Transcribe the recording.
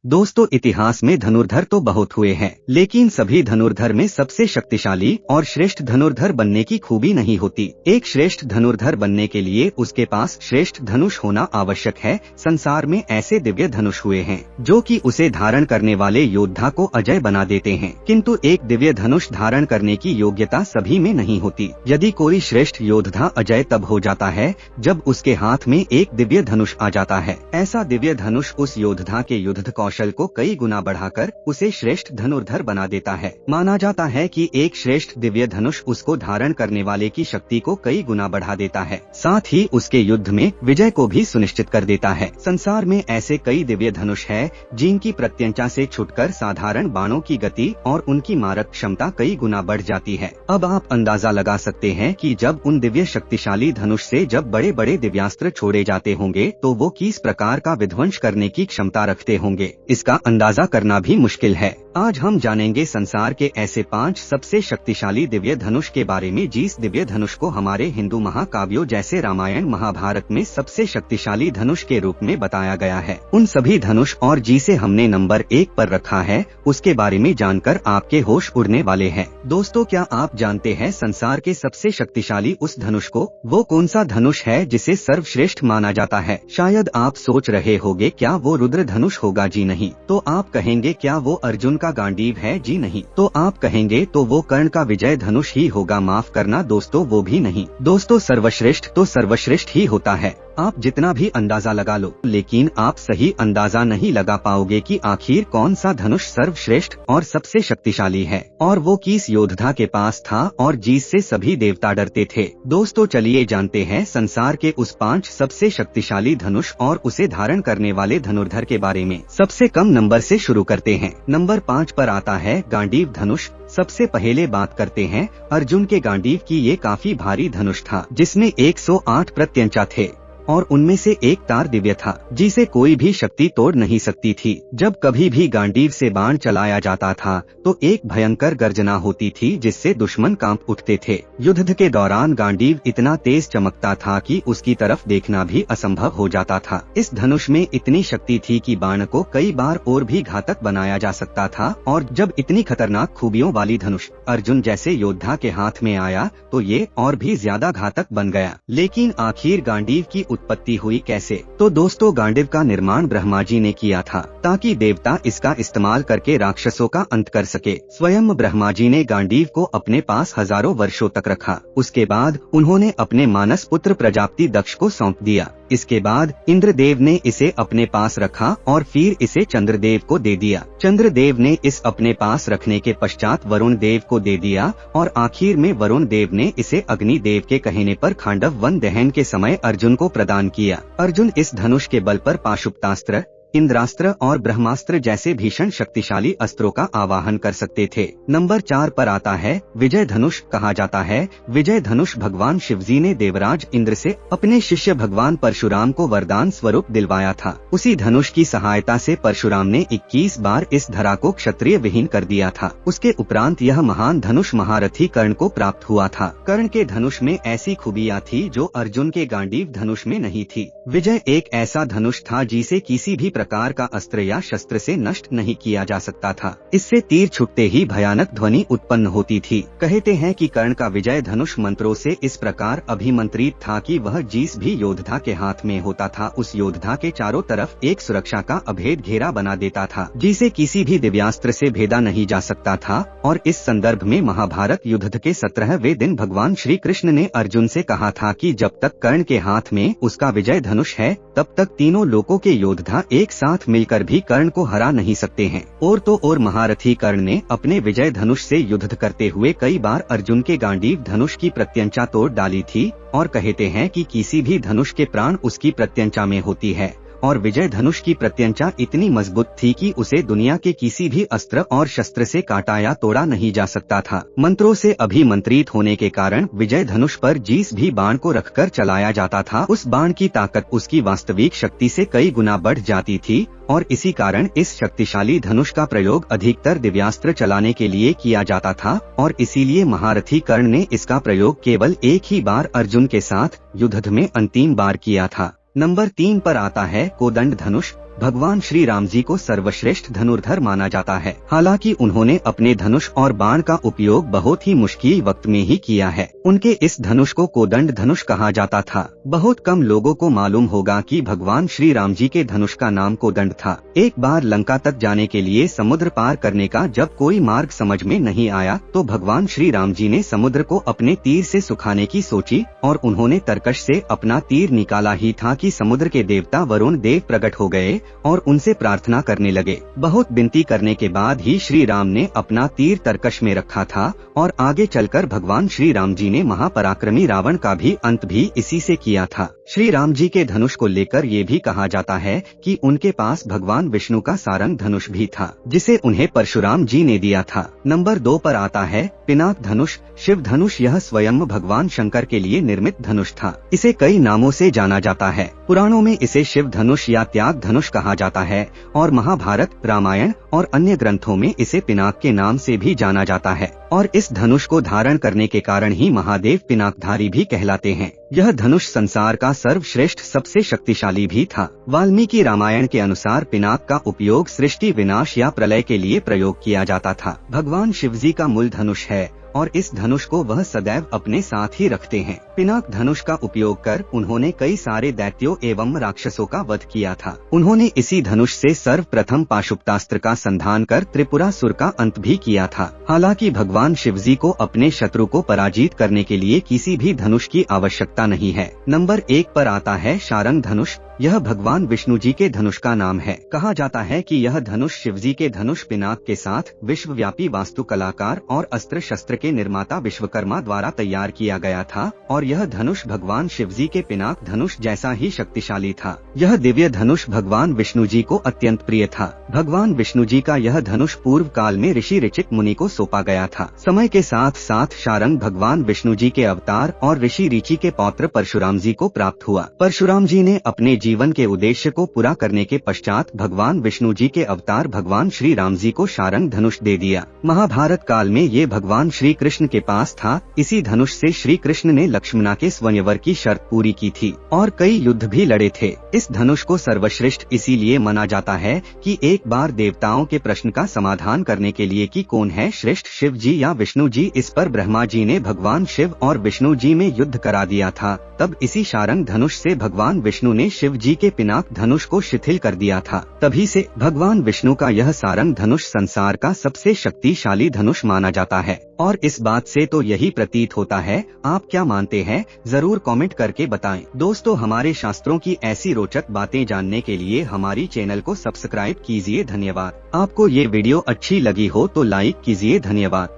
दोस्तों, इतिहास में धनुर्धर तो बहुत हुए हैं, लेकिन सभी धनुर्धर में सबसे शक्तिशाली और श्रेष्ठ धनुर्धर बनने की खूबी नहीं होती। एक श्रेष्ठ धनुर्धर बनने के लिए उसके पास श्रेष्ठ धनुष होना आवश्यक है। संसार में ऐसे दिव्य धनुष हुए हैं जो कि उसे धारण करने वाले योद्धा को अजय बना देते हैं, किंतु एक दिव्य धनुष धारण करने की योग्यता सभी में नहीं होती। यदि कोई श्रेष्ठ योद्धा अजय तब हो जाता है जब उसके हाथ में एक दिव्य धनुष आ जाता है। ऐसा दिव्य धनुष उस योद्धा के युद्ध कौशल को कई गुना बढ़ाकर उसे श्रेष्ठ धनुर्धर बना देता है। माना जाता है कि एक श्रेष्ठ दिव्य धनुष उसको धारण करने वाले की शक्ति को कई गुना बढ़ा देता है, साथ ही उसके युद्ध में विजय को भी सुनिश्चित कर देता है। संसार में ऐसे कई दिव्य धनुष है जिनकी प्रत्यंचा से छुटकर साधारण बाणों की गति और उनकी मारक क्षमता कई गुना बढ़ जाती है। अब आप अंदाजा लगा सकते हैं कि जब उन दिव्य शक्तिशाली धनुष से जब बड़े बड़े दिव्यास्त्र छोड़े जाते होंगे तो वो किस प्रकार का विध्वंस करने की क्षमता रखते होंगे, इसका अंदाजा करना भी मुश्किल है। आज हम जानेंगे संसार के ऐसे 5 सबसे शक्तिशाली दिव्य धनुष के बारे में जिस दिव्य धनुष को हमारे हिंदू महाकाव्यों जैसे रामायण महाभारत में सबसे शक्तिशाली धनुष के रूप में बताया गया है। उन सभी धनुष और जिसे हमने नंबर 1 पर रखा है उसके बारे में जानकर आपके होश उड़ने वाले हैं। दोस्तों, क्या आप जानते हैं संसार के सबसे शक्तिशाली उस धनुष को? वो कौन सा धनुष है जिसे सर्वश्रेष्ठ माना जाता है? शायद आप सोच रहे होंगे क्या वो रुद्र धनुष होगा? जी नहीं। तो आप कहेंगे क्या वो अर्जुन का गांडीव है? जी नहीं। तो आप कहेंगे तो वो कर्ण का विजय धनुष ही होगा? माफ करना दोस्तों, वो भी नहीं। दोस्तों, सर्वश्रेष्ठ तो सर्वश्रेष्ठ ही होता है। आप जितना भी अंदाजा लगा लो, लेकिन आप सही अंदाजा नहीं लगा पाओगे कि आखिर कौन सा धनुष सर्वश्रेष्ठ और सबसे शक्तिशाली है और वो किस योद्धा के पास था और जिससे सभी देवता डरते थे। दोस्तों, चलिए जानते हैं संसार के उस 5 सबसे शक्तिशाली धनुष और उसे धारण करने वाले धनुर्धर के बारे में। सबसे कम नंबर से शुरू करते हैं। नंबर 5 पर आता है गांडीव धनुष। सबसे पहले बात करते हैं अर्जुन के गांडीव की। ये काफी भारी धनुष था जिसमें 108 प्रत्यंचा थे और उनमें से एक तार दिव्य था जिसे कोई भी शक्ति तोड़ नहीं सकती थी। जब कभी भी गांडीव से बाण चलाया जाता था तो एक भयंकर गर्जना होती थी जिससे दुश्मन कांप उठते थे। युद्ध के दौरान गांडीव इतना तेज चमकता था कि उसकी तरफ देखना भी असंभव हो जाता था। इस धनुष में इतनी शक्ति थी कि बाण को कई बार और भी घातक बनाया जा सकता था और जब इतनी खतरनाक खूबियों वाली धनुष अर्जुन जैसे योद्धा के हाथ में आया तो ये और भी ज्यादा घातक बन गया। लेकिन आखिर गांडीव की उत्पत्ति हुई कैसे? तो दोस्तों, गांडीव का निर्माण ब्रह्मा जी ने किया था ताकि देवता इसका इस्तेमाल करके राक्षसों का अंत कर सके। स्वयं ब्रह्मा जी ने गांडीव को अपने पास हजारों वर्षों तक रखा। उसके बाद उन्होंने अपने मानस पुत्र प्रजापति दक्ष को सौंप दिया। इसके बाद इंद्रदेव ने इसे अपने पास रखा और फिर इसे चंद्रदेव को दे दिया। चंद्रदेव ने इस अपने पास रखने के पश्चात वरुण देव को दे दिया और आखिर में वरुण देव ने इसे अग्नि देव के कहने पर खांडव वन दहन के समय अर्जुन को प्रदान किया। अर्जुन इस धनुष के बल पर पाशुपतास्त्र, इंद्रास्त्र और ब्रह्मास्त्र जैसे भीषण शक्तिशाली अस्त्रों का आवाहन कर सकते थे। नंबर 4 पर आता है विजय धनुष। कहा जाता है विजय धनुष भगवान शिवजी ने देवराज इंद्र से अपने शिष्य भगवान परशुराम को वरदान स्वरूप दिलवाया था। उसी धनुष की सहायता से परशुराम ने 21 बार इस धरा को क्षत्रिय विहीन कर दिया था। उसके उपरांत यह महान धनुष महारथी कर्ण को प्राप्त हुआ था। कर्ण के धनुष में ऐसी खूबियां थी जो अर्जुन के गांडीव धनुष में नहीं थी। विजय एक ऐसा धनुष था जिसे किसी भी प्रकार का अस्त्र या शस्त्र से नष्ट नहीं किया जा सकता था। इससे तीर छुटते ही भयानक ध्वनि उत्पन्न होती थी। कहते हैं कि कर्ण का विजय धनुष मंत्रों से इस प्रकार अभिमंत्रित था कि वह जिस भी योद्धा के हाथ में होता था उस योद्धा के चारों तरफ एक सुरक्षा का अभेद घेरा बना देता था जिसे किसी भी दिव्यास्त्र से भेदा नहीं जा सकता था। और इस संदर्भ में महाभारत युद्ध के 17वें दिन भगवान श्री कृष्ण ने अर्जुन से कहा था कि जब तक कर्ण के हाथ में उसका विजय धनुष है तब तक तीनों लोकों के योद्धा एक साथ मिलकर भी कर्ण को हरा नहीं सकते हैं। और तो और महारथी कर्ण ने अपने विजय धनुष से युद्ध करते हुए कई बार अर्जुन के गांडीव धनुष की प्रत्यंचा तोड़ डाली थी और कहते हैं कि किसी भी धनुष के प्राण उसकी प्रत्यंचा में होती है और विजय धनुष की प्रत्यंचा इतनी मजबूत थी कि उसे दुनिया के किसी भी अस्त्र और शस्त्र से काटा या तोड़ा नहीं जा सकता था। मंत्रों से अभिमंत्रित होने के कारण विजय धनुष पर जिस भी बाण को रखकर चलाया जाता था उस बाण की ताकत उसकी वास्तविक शक्ति से कई गुना बढ़ जाती थी और इसी कारण इस शक्तिशाली धनुष का प्रयोग अधिकतर दिव्यास्त्र चलाने के लिए किया जाता था और इसीलिए महारथी कर्ण ने इसका प्रयोग केवल एक ही बार अर्जुन के साथ युद्ध में अंतिम बार किया था। नंबर 3 पर आता है कोदंड धनुष। भगवान श्री राम जी को सर्वश्रेष्ठ धनुर्धर माना जाता है। हालांकि उन्होंने अपने धनुष और बाण का उपयोग बहुत ही मुश्किल वक्त में ही किया है। उनके इस धनुष को कोदंड धनुष कहा जाता था। बहुत कम लोगों को मालूम होगा कि भगवान श्री राम जी के धनुष का नाम कोदंड था। एक बार लंका तक जाने के लिए समुद्र पार करने का जब कोई मार्ग समझ में नहीं आया तो भगवान श्री राम जी ने समुद्र को अपने तीर से सुखाने की सोची और उन्होंने तरकश से अपना तीर निकाला ही था कि समुद्र के देवता वरुण देव प्रकट हो गए और उनसे प्रार्थना करने लगे। बहुत विनती करने के बाद ही श्री राम ने अपना तीर तरकश में रखा था और आगे चलकर भगवान श्री राम जी ने महापराक्रमी रावण का भी अंत भी इसी से किया था। श्री राम जी के धनुष को लेकर ये भी कहा जाता है कि उनके पास भगवान विष्णु का सारंग धनुष भी था, जिसे उन्हें परशुराम जी ने दिया था। नंबर 2 पर आता है पिनाक धनुष। शिव धनुष यह स्वयं भगवान शंकर के लिए निर्मित धनुष था। इसे कई नामों से जाना जाता है। पुराणों में इसे शिव धनुष या त्याग धनुष कहा जाता है और महाभारत, रामायण और अन्य ग्रंथों में इसे पिनाक के नाम से भी जाना जाता है। और इस धनुष को धारण करने के कारण ही महादेव पिनाकधारी भी कहलाते हैं। यह धनुष संसार का सर्वश्रेष्ठ सबसे शक्तिशाली भी था। वाल्मीकि रामायण के अनुसार पिनाक का उपयोग सृष्टि विनाश या प्रलय के लिए प्रयोग किया जाता था। भगवान शिवजी का मूल धनुष है और इस धनुष को वह सदैव अपने साथ ही रखते हैं। पिनाक धनुष का उपयोग कर उन्होंने कई सारे दैत्यों एवं राक्षसों का वध किया था। उन्होंने इसी धनुष से सर्वप्रथम पाशुपतास्त्र का संधान कर त्रिपुरासुर का अंत भी किया था। हालांकि भगवान शिवजी को अपने शत्रु को पराजित करने के लिए किसी भी धनुष की आवश्यकता नहीं है। नंबर 1 पर आता है शारंग धनुष। यह भगवान विष्णु जी के धनुष का नाम है। कहा जाता है कि यह धनुष शिवजी के धनुष पिनाक के साथ विश्वव्यापी वास्तुकलाकार और अस्त्र शस्त्र के निर्माता विश्वकर्मा द्वारा तैयार किया गया था और यह धनुष भगवान शिवजी के पिनाक धनुष जैसा ही शक्तिशाली था। यह दिव्य धनुष भगवान विष्णु जी को अत्यंत प्रिय था। भगवान विष्णु जी का यह धनुष पूर्व काल में ऋषि ऋचिक मुनि को सौंपा गया था। समय के साथ साथ शारंग भगवान विष्णु जी के अवतार और ऋषि ऋचि के पौत्र परशुराम जी को प्राप्त हुआ। परशुराम जी ने अपने जीवन के उद्देश्य को पूरा करने के पश्चात भगवान विष्णु जी के अवतार भगवान श्री राम जी को शारंग धनुष दे दिया। महाभारत काल में ये भगवान श्री कृष्ण के पास था। इसी धनुष से श्री कृष्ण ने लक्ष्मणा के स्वयंवर की शर्त पूरी की थी और कई युद्ध भी लड़े थे। इस धनुष को सर्वश्रेष्ठ इसीलिए माना जाता है कि एक बार देवताओं के प्रश्न का समाधान करने के लिए कि कौन है श्रेष्ठ, शिव जी या विष्णु जी, इस पर ब्रह्मा जी ने भगवान शिव और विष्णु जी में युद्ध करा दिया था। तब इसी शारंग धनुष से भगवान विष्णु ने शिव जी के पिनाक धनुष को शिथिल कर दिया था। तभी से भगवान विष्णु का यह सारंग धनुष संसार का सबसे शक्तिशाली धनुष माना जाता है। और इस बात से तो यही प्रतीत होता है। आप क्या मानते हैं? जरूर कमेंट करके बताएं। दोस्तों, हमारे शास्त्रों की ऐसी रोचक बातें जानने के लिए हमारी चैनल को सब्सक्राइब कीजिए। धन्यवाद। आपको ये वीडियो अच्छी लगी हो तो लाइक कीजिए। धन्यवाद।